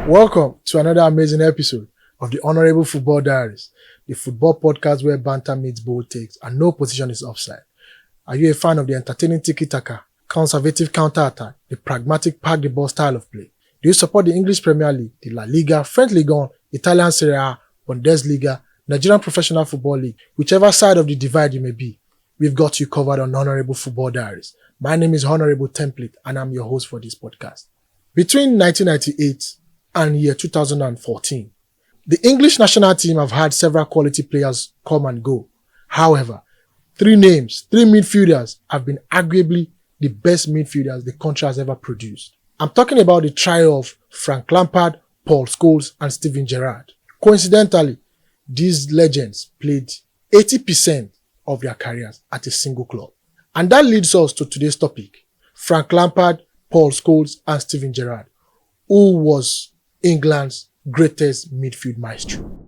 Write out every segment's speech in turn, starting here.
Welcome to another amazing episode of the Honourable Football Diaries, the football podcast where banter meets bold takes and no position is offside. Are you a fan of the entertaining tiki-taka, conservative counter-attack, the pragmatic pack-the-ball style of play? Do you support the English Premier League, the La Liga, French Ligue 1, Italian Serie A, Bundesliga, Nigerian Professional Football League, whichever side of the divide you may be? We've got you covered on Honourable Football Diaries. My name is Honourable Template and I'm your host for this podcast. Between 1998 and year 2014, the English national team have had several quality players come and go. However, three midfielders have been arguably the best midfielders the country has ever produced. I'm talking about the trio of Frank Lampard, Paul Scholes, and Steven Gerrard. Coincidentally, these legends played 80% of their careers at a single club. And that leads us to today's topic: Frank Lampard, Paul Scholes, and Steven Gerrard, who was England's greatest midfield maestro.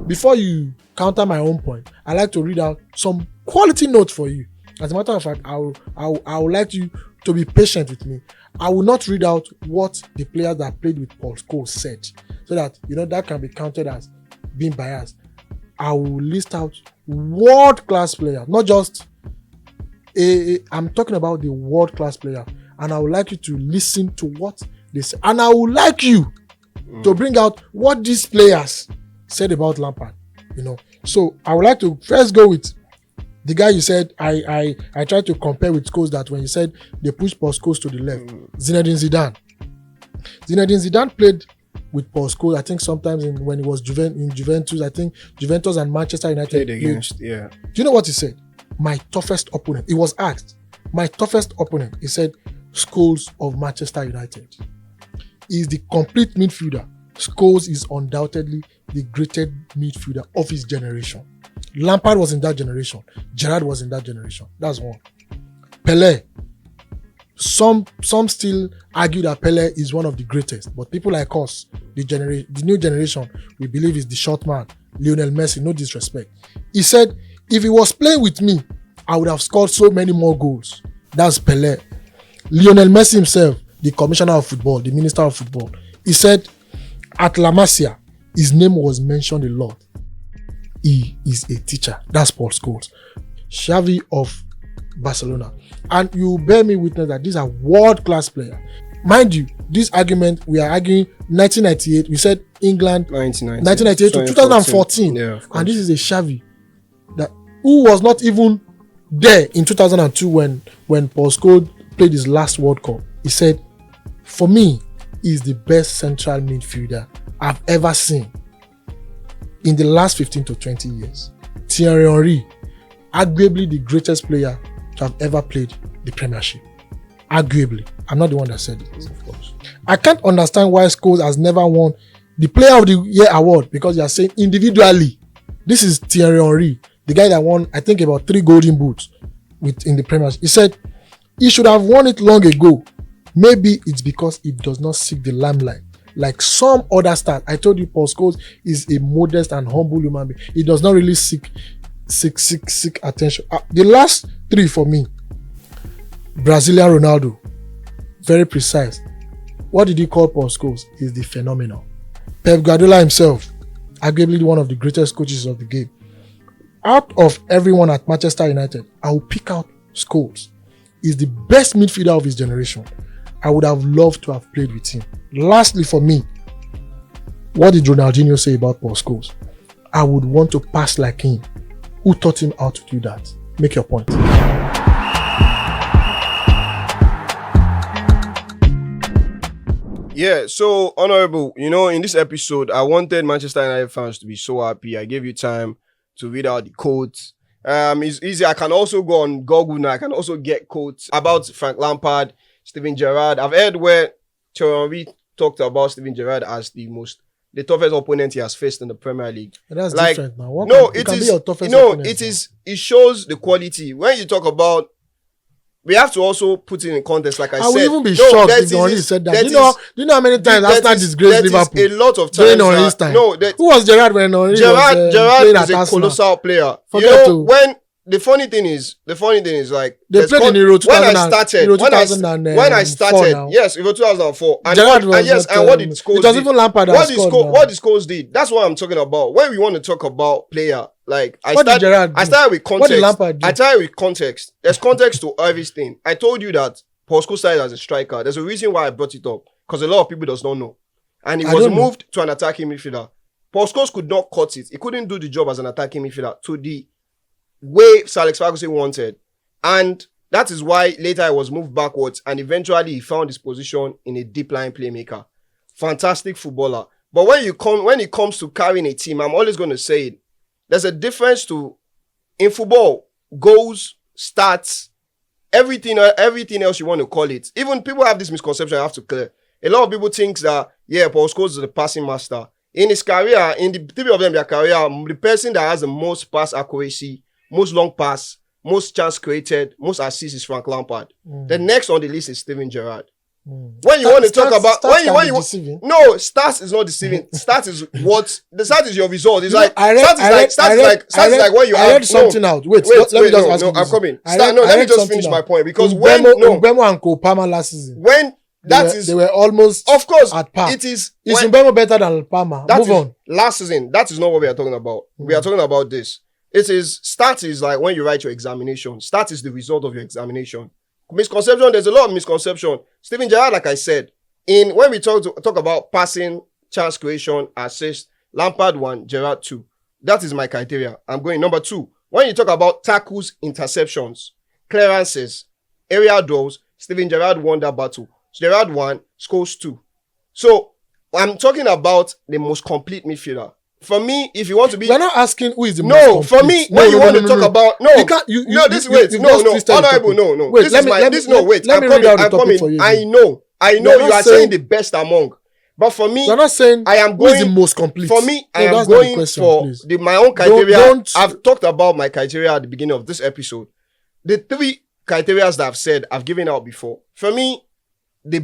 Before you counter my own point, I'd like to read out some quality notes for you. As a matter of fact, I would like you to be patient with me. I will not read out what the players that played with Paul Scholes said, so that that can be counted as being biased. I will list out world-class players, not just I'm talking about the world-class player, and I would like you to listen to what they say, and I would like you to bring out what these players said about Lampard. So I would like to first go with the guy you said I tried to compare with Scholes, that when you said they pushed Paul Scholes to the left, Zinedine Zidane. Zinedine Zidane played with Paul Scholes, I think sometimes when he was in Juventus. I think Juventus and Manchester United played against. Yeah. Do you know what he said? My toughest opponent. He was asked, my toughest opponent. He said, Scholes of Manchester United. He's the complete midfielder. Scholes is undoubtedly the greatest midfielder of his generation. Lampard was in that generation. Gerrard was in that generation. That's one. Pelé. Some still argue that Pelé is one of the greatest, but people like us, the new generation, we believe is the short man, Lionel Messi. No disrespect. He said, if he was playing with me, I would have scored so many more goals. That's Pelé. Lionel Messi himself, the commissioner of football, the minister of football, he said at La Masia, his name was mentioned a lot. He is a teacher. That's Paul Scholes. Xavi of Barcelona. And you bear me witness that these are world-class players. Mind you, this argument, we are arguing 1998. We said England 1998 to 2014. Yeah, and this is a Xavi who was not even there in 2002 when Paul Scholes played his last World Cup. He said, for me, he's the best central midfielder I've ever seen in the last 15 to 20 years. Thierry Henry, arguably the greatest player to have ever played the Premiership. Arguably. I'm not the one that said it, of course. I can't understand why Scholes has never won the Player of the Year award, because you are saying individually. This is Thierry Henry, the guy that won, I think, about 3 golden boots in the Premiership. He said he should have won it long ago. Maybe it's because he does not seek the limelight like some other stars. I told you Paul Scholes is a modest and humble human being. He does not really seek attention. The last 3 for me: Brazilian Ronaldo, very precise. What did he call Paul Scholes? He's the phenomenal. Pep Guardiola himself, arguably one of the greatest coaches of the game. Out of everyone at Manchester United, I will pick out Scholes. He's the best midfielder of his generation. I would have loved to have played with him. Lastly, for me, what did Ronaldinho say about Paul Scholes? I would want to pass like him. Who taught him how to do that? Make your point. Yeah, so Honourable, in this episode, I wanted Manchester United fans to be so happy. I gave you time to read out the quotes. It's easy. I can also go on Google now. I can also get quotes about Frank Lampard, Steven Gerrard. I've heard where Thierry talked about Steven Gerrard as the toughest opponent he has faced in the Premier League. But that's different now. It shows the quality. When you talk about, we have to also put it in context. Like I said, will even be shocked if Henry said that. Do you know how many times Arsenal disgraced Liverpool? A lot of times. Who was Gerrard when Henry Gerrard is a colossal player. When the funny thing is like They played in Euro 2000 when I started, now. yes, Euro 2004, and Gerrard what, and yes, not, and what did Scholes it was did? even Lampard that scored now. What did Scholes did? That's what I'm talking about. When we want to talk about player, like I What did Gerrard do? started with context. What did Lampard do? I started with context. There's context to everything. I told you that Paul Scholes started as a striker. There's a reason why I brought it up, because a lot of people does not know, and he was moved to an attacking midfielder. Paul Scholes could not cut it. He couldn't do the job as an attacking midfielder to the way Sir Alex Ferguson wanted. And that is why later I was moved backwards, and eventually he found his position in a deep line playmaker. Fantastic footballer. But when it comes to carrying a team, I'm always going to say it. There's a difference in football, goals, stats, everything else you want to call it. Even people have this misconception I have to clear. A lot of people think that, Paul Scholes is the passing master. In his career, in the three of them, their career, the person that has the most pass accuracy, most long pass, most chance created, most assists is Frank Lampard. The next on the list is Steven Gerrard. When you want to talk about stats is not deceiving. Stats is what the stat is your result. It's like stats is like what you have. I read something out. Wait, let me just ask you. I'm coming. Let me just finish my point, because Mbemo and Kopama last season, they were almost, of course, at par. Is Mbemo better than Palmer? Move on. Last season, that is not what we are talking about. We are talking about this. Stats is like when you write your examination. Stats is the result of your examination. Misconception, there's a lot of misconception. Steven Gerrard, like I said, when we talk about passing, chance creation, assist, Lampard 1, Gerrard 2. That is my criteria. I'm going number 2. When you talk about tackles, interceptions, clearances, area duels, Steven Gerrard won that battle. Gerrard 1, Scholes 2. So I'm talking about the most complete midfielder. For me, if you want to be... We're not asking who is the most complete. For me, when you want to talk about... No, you can't... Honourable, no. Wait, let me read out the topic for you. I know you are saying the best among. But for me, you're not saying I am going... who is the most complete. For me, I am going for my own criteria. I've talked about my criteria at the beginning of this episode. The 3 criteria that I've said, I've given out before. For me, the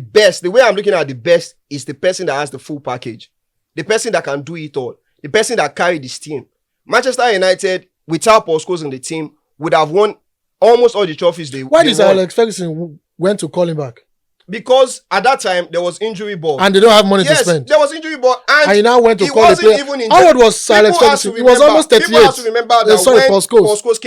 way I'm looking at the best is the person that has the full package. The person that can do it all. The person that carried this team. Manchester United, without Paul Scholes in the team, would have won almost all the trophies they won. Why did Alex Ferguson went to call him back? Because at that time, there was injury ball. And they don't have money to spend. There was injury ball. And he now went to call a player. How old was Alex Ferguson? He was almost 38. People have to remember that when Paul Scholes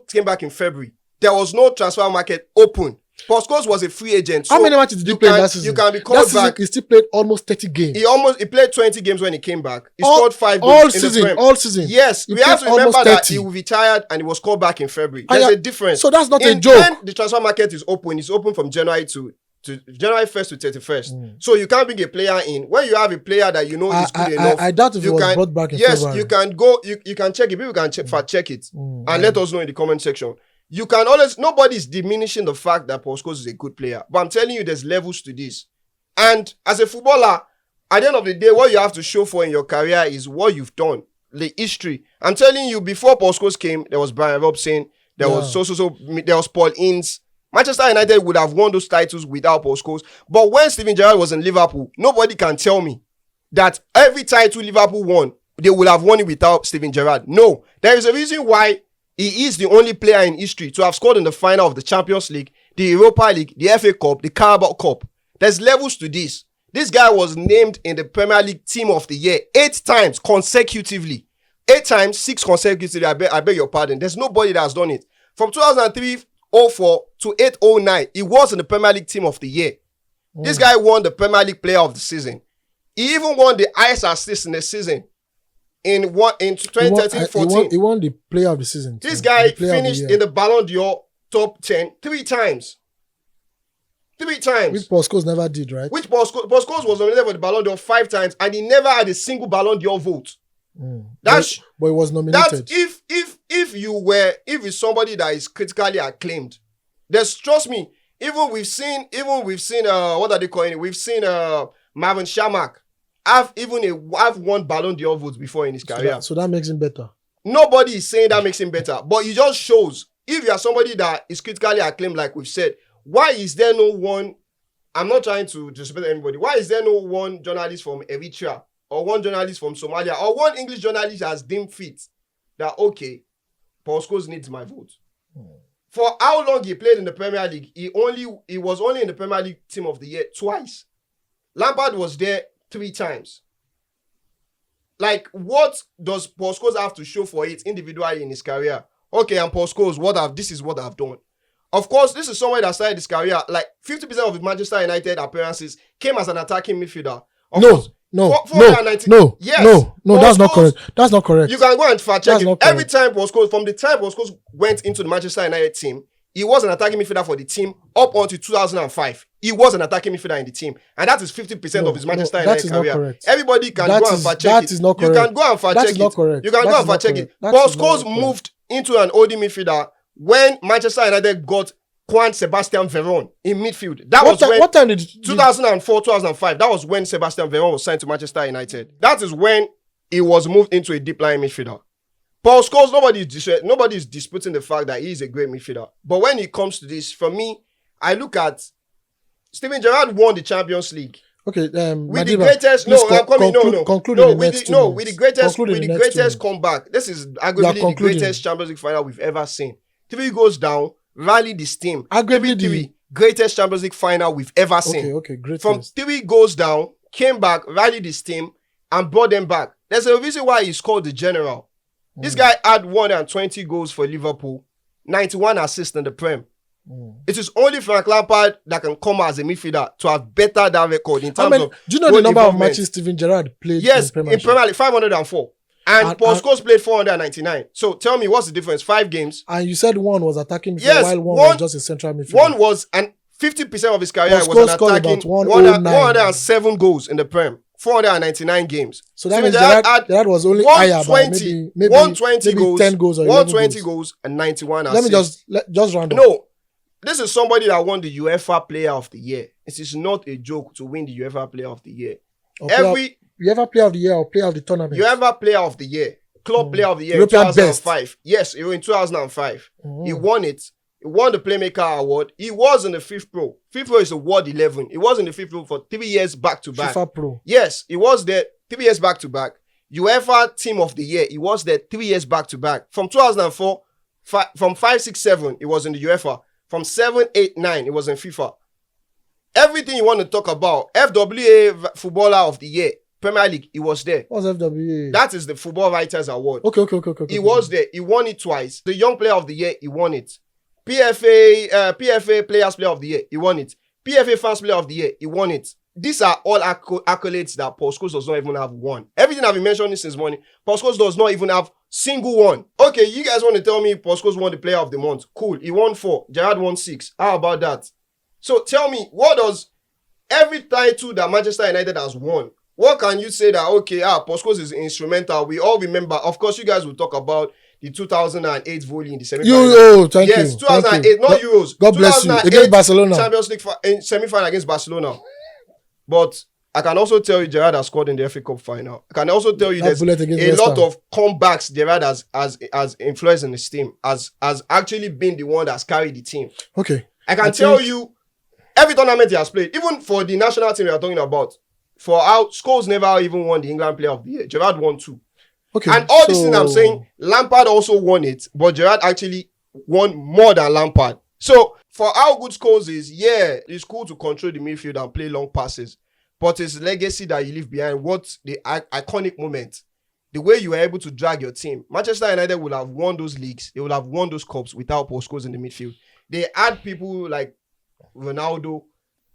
came back in February, there was no transfer market open. Paul Scholes was a free agent. How many matches did he play last season? You can be called back. He still played almost 30 games. He played 20 games when he came back. He scored 5 goals all season. Yes, we have to remember that he retired and he was called back in February. There's a difference. So that's not a joke. When the transfer market is open, it's open from January to January 1st to 31st. So you can't bring a player in. When you have a player that you know is good enough. I doubt if he was brought back in February. Yes, you can go. You can check it. People can check it and let us know in the comment section. You can always, nobody's diminishing the fact that Paul Scholes is a good player. But I'm telling you, there's levels to this. And as a footballer, at the end of the day, what you have to show for in your career is what you've done. The history. I'm telling you, before Paul Scholes came, there was Brian Robson, there was there was Paul Ince. Manchester United would have won those titles without Paul Scholes. But when Steven Gerrard was in Liverpool, nobody can tell me that every title Liverpool won, they would have won it without Steven Gerrard. No. There is a reason why he is the only player in history to have scored in the final of the Champions League, the Europa League, the FA Cup, the Carabao Cup. There's levels to this. This guy was named in the Premier League Team of the Year 8 times consecutively. 8 times, 6 consecutively. I beg your pardon. There's nobody that has done it. From 2003-04 to 08-09, he was in the Premier League Team of the Year. This guy won the Premier League Player of the Season. He even won the highest assist in the season. In 2013-14. He won the player of the season. This guy finished in the Ballon d'Or top 10 3 times. 3 times. Which Paul Scholes never did, right? Which Paul Scholes was nominated for the Ballon d'Or 5 times and he never had a single Ballon d'Or vote. But he was nominated. If it's somebody that is critically acclaimed, trust me, even we've seen what are they calling it? We've seen Marvin Shamak. I've won Ballon d'Or votes before in his career. So that makes him better. Nobody is saying that makes him better. But it just shows, if you are somebody that is critically acclaimed, like we've said, why is there no one, I'm not trying to disrespect anybody, why is there no one journalist from Eritrea, or one journalist from Somalia, or one English journalist that has deemed fit that, okay, Paul Scholes needs my vote. For how long he played in the Premier League, he was only in the Premier League Team of the Year twice. Lampard was there 3 times. Like, what does Paul Scholes have to show for it individually in his career? Okay, and Paul Scholes, this is what I've done. Of course, this is someone that started his career, like 50% of his Manchester United appearances came as an attacking midfielder. No, yes, that's not correct. That's not correct. You can go and fact check it. Every time Paul Scholes, from the time Paul Scholes went into the Manchester United team, he was an attacking midfielder for the team up until 2005. He was an attacking midfielder in the team. And that is 50% of his Manchester United career. Everybody can go and fact check it. That is not correct. You can go and fact check it. You can go and fact check it. Paul Scholes moved into an holding midfielder when Manchester United got Juan Sebastian Veron in midfield. What time did 2004, 2005. That was when Sebastian Veron was signed to Manchester United. That is when he was moved into a deep line midfielder. Paul Scholes, nobody is disputing the fact that he is a great midfielder. But when it comes to this, for me, I look at Steven Gerrard won the Champions League. Okay, with the greatest, with the greatest comeback. This is arguably the greatest Champions League final we've ever seen. 3 goes down, rallied this team. Arguably the greatest Champions League final we've ever seen. Okay, great. From 3 goes down, came back, rallied this team, and brought them back. There's a reason why he's called the General. This guy had 120 goals for Liverpool, 91 assists in the Prem. It is only Frank Lampard that can come as a midfielder to have better that record in terms of. Do you know the number of matches Steven Gerrard played? Yes, in Premier League, 504. And Paul Scholes played 499. So tell me, what's the difference? 5 games. And you said one was attacking midfielder, while one was just a central midfielder. One was, and 50% of his career was an attacking. 107 goals in the Prem. 499 games. So that means Gerrard was only higher by maybe 120 goals, 10 goals or 120 goals and 91 assists. Let me just round up. No, this is somebody that won the UEFA Player of the Year. It is not a joke to win the UEFA Player of the Year. UEFA Player of the Year or Player of the Tournament? UEFA Player of the Year. Club Player of the Year in 2005. Best. Yes, in 2005. He won it. He won the Playmaker Award. He was in the FIFA Pro. FIFA Pro is a World 11. He was in the FIFA Pro for 3 years back to back. FIFA Pro. Yes, he was there 3 years back to back. UEFA Team of the Year. He was there 3 years back to back. From 2004, from 5, 6, 7, he was in the UEFA. From 7, 8, 9, he was in FIFA. Everything you want to talk about, FWA Footballer of the Year, Premier League, he was there. What's FWA? That is the Football Writers Award. Okay. He was there. He won it twice. The Young Player of the Year, he won it. PFA Players Player of the Year, he won it. PFA Fans Player of the Year, he won it. These are all accolades that Paul Scholes does not even have won. Everything I've been mentioning since morning, Paul Scholes does not even have single one. Okay, you guys want to tell me Paul Scholes won the Player of the Month. Cool, he won 4. Gerrard won 6. How about that? So tell me, what does every title that Manchester United has won, what can you say that, okay, Paul Scholes is instrumental? We all remember, of course, you guys will talk about the 2008 volley in the semi-final. Thank you. Yes, 2008, not Euros. God bless you. Against Barcelona. Champions League in semi-final against Barcelona. But I can also tell you Gerrard has scored in the FA Cup final. I can also tell you there's a lot of comebacks Gerrard has influenced in his team, has actually been the one that's carried the team. Okay. I can tell you every tournament he has played, even for the national team we are talking about, for how Scholes never even won the England Player of the Year. Gerrard won 2. Okay. And all these things I'm saying, Lampard also won it, but Gerrard actually won more than Lampard. So, for how good Scholes is, yeah, it's cool to control the midfield and play long passes. But it's legacy that you leave behind, what the iconic moment, the way you were able to drag your team. Manchester United would have won those leagues, they would have won those cups without Paul Scholes in the midfield. They had people like Ronaldo,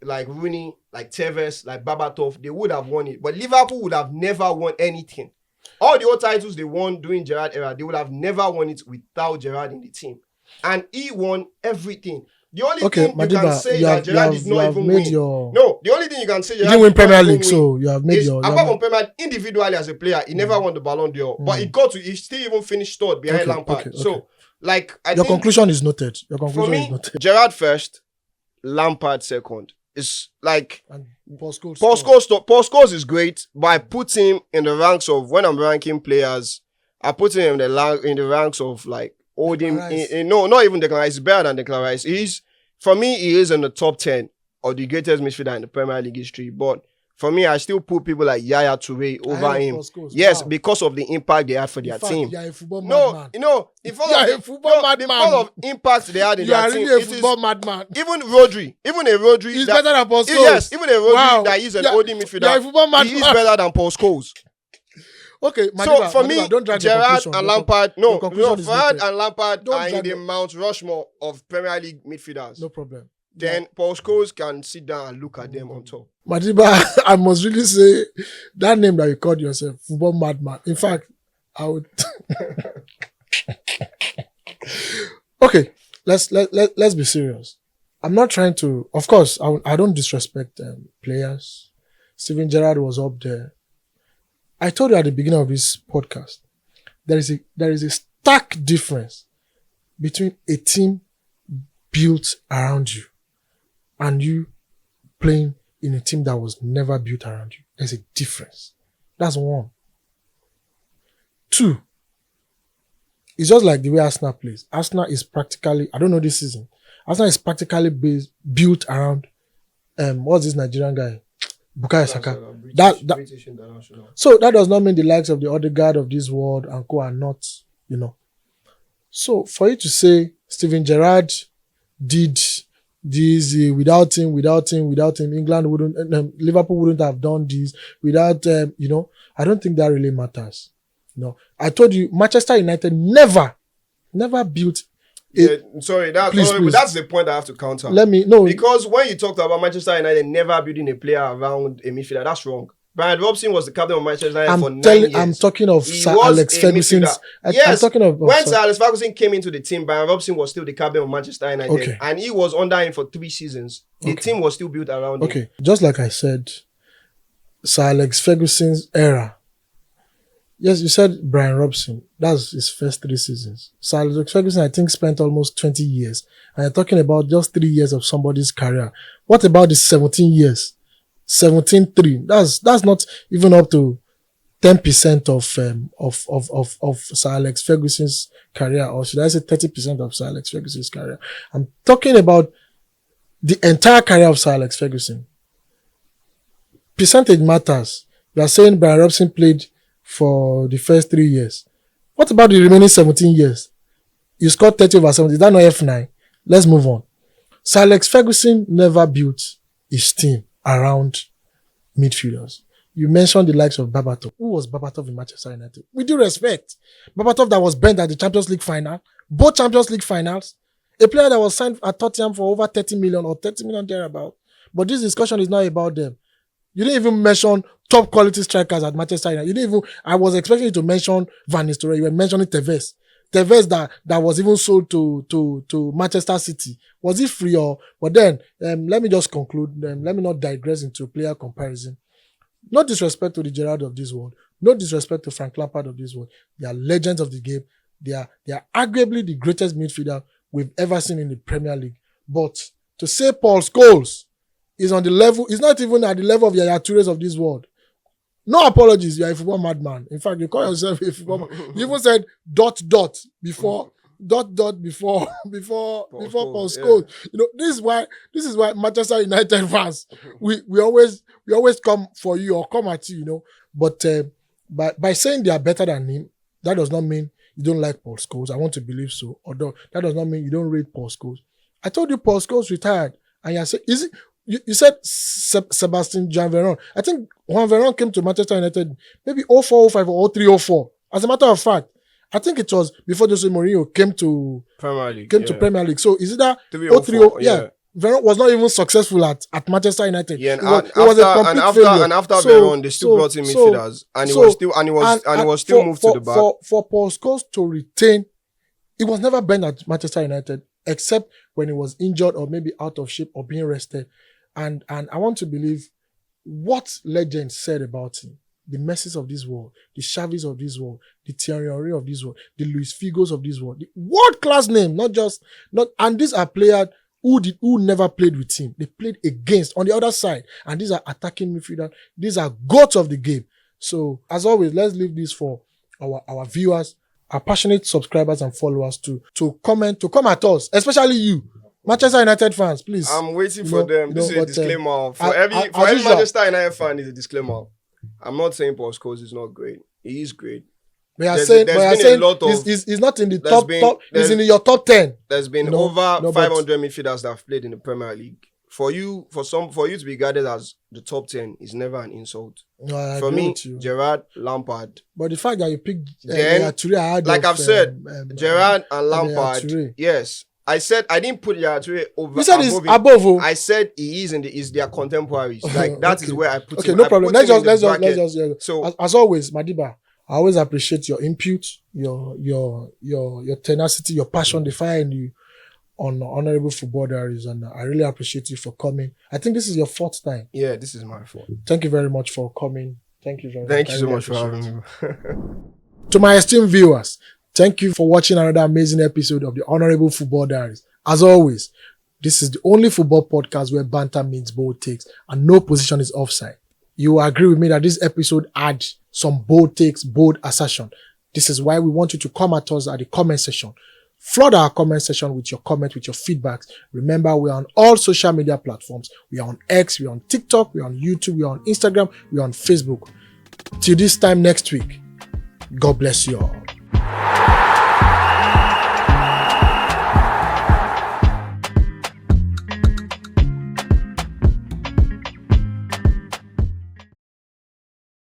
like Rooney, like Tevez, like Babatov, they would have won it. But Liverpool would have never won anything. All the old titles they won during Gerrard era, they would have never won it without Gerrard in the team. And he won everything. The only thing you can say that Gerrard did not even win. No, the only thing you can say Gerrard didn't win Premier League, so you have made your... Apart from Premier League, individually as a player, he never won the Ballon d'Or. But he still even finished third behind Lampard. So, like, your conclusion is noted. For me, Gerrard first, Lampard second. It's like... Paul Scholes is great, but I put him in the ranks of, when I'm ranking players, I put him in the ranks of like holding. No, not even Declan Rice. He's better than Declan Rice. For me, he is in the top 10 of the greatest midfielder in the Premier League history. But For me, I still put people like Yaya Toure over him. Yes, because of the impact they had for their team. You are a football No, madman. in front of the amount of impact they had in their team. You are really a football madman. Even a Rodri, he's better than Paul Scholes. Yes, even a Rodri that is an holding midfielder. You are a football madman. He is better than Paul Scholes. Okay, so for me, Gerrard and Lampard, Gerrard and Lampard are in the Mount Rushmore of Premier League midfielders. No problem. Then Paul Scholes can sit down and look at them on top. Madiba, I must really say that name that you called yourself, football madman. In fact, I would. Okay, let's be serious. I'm not trying to. Of course, I don't disrespect players. Steven Gerrard was up there. I told you at the beginning of this podcast, there is a stark difference between a team built around you and you playing in a team that was never built around you. There's a difference. That's one. Two, it's just like the way Arsenal plays. Arsenal is practically, I don't know this season, Arsenal is practically built around, what's this Nigerian guy? Bukayo Saka. British international. So that does not mean the likes of the Odegaard of this world and co are not, So for you to say Steven Gerrard did this without him, England wouldn't, Liverpool wouldn't have done this without, I don't think that really matters. I told you, Manchester United never built. That's the point I have to counter. Because when you talked about Manchester United never building a player around a midfielder, that's wrong. Brian Robson was the captain of Manchester United for 9 years. I'm talking of Sir Alex Ferguson. Yes, when Sir Alex Ferguson came into the team, Brian Robson was still the captain of Manchester United, and he was under him for 3 seasons. The team was still built around him. Okay, just like I said, Sir Alex Ferguson's era. Yes, you said Brian Robson. That's his first 3 seasons. Sir Alex Ferguson, I think, spent almost 20 years. And you're talking about just 3 years of somebody's career. What about the 17 years? 17-3. That's not even up to 10% of Sir Alex Ferguson's career, or should I say 30% of Sir Alex Ferguson's career. I'm talking about the entire career of Sir Alex Ferguson. Percentage matters. You are saying Brian Robson played for the first 3 years. What about the remaining 17 years? You scored 30 over 70. Is that not F9? Let's move on. Sir Alex Ferguson never built his team around midfielders. You mentioned the likes of Berbatov. Who was Berbatov in Manchester United? With due respect, Berbatov that was bent at the Champions League final, both Champions League finals, a player that was signed at Tottenham for over 30 million or 30 million thereabout. But this discussion is not about them. You didn't even mention top quality strikers at Manchester United. I was expecting you to mention Van Nistelrooy. You were mentioning Tevez. Tevez that was even sold to Manchester City. Was it free or? But then, let me just conclude. Let me not digress into player comparison. No disrespect to the Gerrard of this world. No disrespect to Frank Lampard of this world. They are legends of the game. They are arguably the greatest midfielder we've ever seen in the Premier League. But to say Paul Scholes is on the level, is not even at the level of Yaya Toure of this world. No apologies, you are a football madman. In fact, you call yourself a football madman. You even said ... before before Paul Scholes. This is why Manchester United fans, we always come for you or come at you, But by saying they are better than him, that does not mean you don't like Paul Scholes. I want to believe so. Although that does not mean you don't rate Paul Scholes. I told you Paul Scholes retired, and you said, is it? You said Sebastian Jean Veron. I think Juan Veron came to Manchester United maybe 04, 05 or 03, 04. As a matter of fact, I think it was before Jose Mourinho came to Premier League. So is it that 03? Yeah. Veron was not even successful at Manchester United. Yeah, it was a complete failure. And after Veron, they still brought in midfielders, and he was still moved to the back. For Paul Scholes to retain, he was never banned at Manchester United except when he was injured or maybe out of shape or being rested. And I want to believe what legends said about him. The Messis of this world, the Xavis of this world, the Thierry Henry of this world, the Luis Figos of this world, the world-class name, and these are players who never played with him. They played against on the other side. And these are attacking midfielders. These are goats of the game. So as always, let's leave this for our viewers, our passionate subscribers and followers to comment, to come at us, especially you. Manchester United fans, please. I'm waiting for them. This is a disclaimer. For every usual, Manchester United fan, is a disclaimer. I'm not saying Paul Scholes is not great. He is great. We are saying he's not in the top. He's in your top 10. There's been over 500 midfielders that have played in the Premier League. For you to be regarded as the top 10 is never an insult. No, for me, Gerrard, Lampard. But the fact that you picked Touré, like I've said, Gerrard and Lampard. Yes, I said I didn't put Touré over. You said he's above. I said he is their contemporaries. Like that is where I put him. Okay, no problem. Let's just. So as always, Madiba, I always appreciate your input, your tenacity, your passion, the fire in you on Honourable Football Diaries, and I really appreciate you for coming. I think this is your 4th time. Yeah, this is my 4th. Thank you very much for coming. Thank you very much. Thank you so much for having me. To my esteemed viewers, thank you for watching another amazing episode of the Honourable Football Diaries. As always, this is the only football podcast where banter meets bold takes and no position is offside. You will agree with me that this episode adds some bold takes, bold assertion. This is why we want you to come at us at the comment section. Flood our comment section with your comments, with your feedbacks. Remember, we're on all social media platforms. We're on X, we're on TikTok, we're on YouTube, we're on Instagram, we're on Facebook. Till this time next week, God bless you all.